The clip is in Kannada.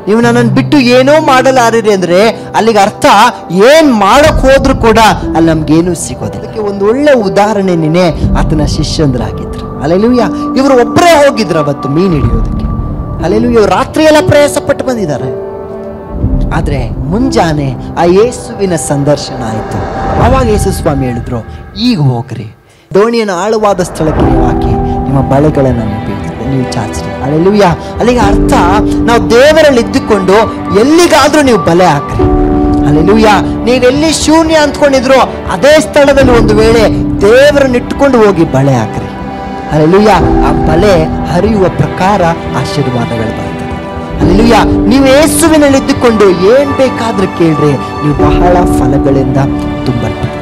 ನೀವು ನನ್ನನ್ನು ಬಿಟ್ಟು ಏನೋ ಮಾಡಲಾರಿರಿ ಅಂದ್ರೆ ಅಲ್ಲಿಗೆ ಅರ್ಥ ಏನ್ ಮಾಡಕ್ ಹೋದ್ರು ಕೂಡ ಅಲ್ಲಿ ನಮ್ಗೇನು ಸಿಗೋದಿಲ್ಲ. ಅದಕ್ಕೆ ಒಂದು ಒಳ್ಳೆ ಉದಾಹರಣೆನೇ ಆತನ ಶಿಷ್ಯಂದ್ರಾಗಿದ್ರು. ಹಲ್ಲೆಲೂಯಾ. ಇವರು ಒಬ್ಬರೇ ಹೋಗಿದ್ರು ಅವತ್ತು ಮೀನು ಹಿಡಿಯೋದಕ್ಕೆ. ಹಲ್ಲೆಲೂಯಾ. ಇವರು ರಾತ್ರಿ ಎಲ್ಲ ಪ್ರಯಾಸ ಪಟ್ಟು ಬಂದಿದ್ದಾರೆ. ಆದ್ರೆ ಮುಂಜಾನೆ ಆ ಯೇಸುವಿನ ಸಂದರ್ಶನ ಆಯ್ತು. ಆವಾಗ ಯೇಸು ಸ್ವಾಮಿ ಹೇಳಿದ್ರು, ಈಗ ಹೋಗ್ರಿ, ದೋಣಿಯನ್ನು ಆಳವಾದ ಸ್ಥಳಕ್ಕೆ ನೀವು ಹಾಕಿ ನಿಮ್ಮ ಬಳೆಗಳನ್ನು ನೀವು ಚಾಚ್ರಿ. ಹಲ್ಲೆಲೂಯಾ. ಅಲ್ಲಿಗೆ ಅರ್ಥ ನಾವು ದೇವರಲ್ಲಿ ಇದ್ದುಕೊಂಡು ಎಲ್ಲಿಗಾದ್ರೂ ನೀವು ಬಲೆ ಹಾಕ್ರಿ. ಹಲ್ಲೆಲೂಯಾ. ನೀವೆಲ್ಲಿ ಶೂನ್ಯ ಅಂದ್ಕೊಂಡಿದ್ರು ಅದೇ ಸ್ಥಳದಲ್ಲಿ ಒಂದು ವೇಳೆ ದೇವರನ್ನ ಇಟ್ಕೊಂಡು ಹೋಗಿ ಬಳೆ ಹಾಕ್ರಿ. ಹಲ್ಲೆಲೂಯಾ. ಆ ಬಲೆ ಹರಿಯುವ ಪ್ರಕಾರ ಆಶೀರ್ವಾದಗಳು ಬರ್ತದೆ. ಹಲ್ಲೆಲೂಯಾ. ನೀವು ಯೇಸುವಿನಲ್ಲಿ ಇದ್ದುಕೊಂಡು ಏನ್ ಬೇಕಾದ್ರೂ ಕೇಳ್ರಿ, ನೀವು ಬಹಳ ಫಲಗಳಿಂದ ತುಂಬಲ್ಪಡ್ತೀರಿ.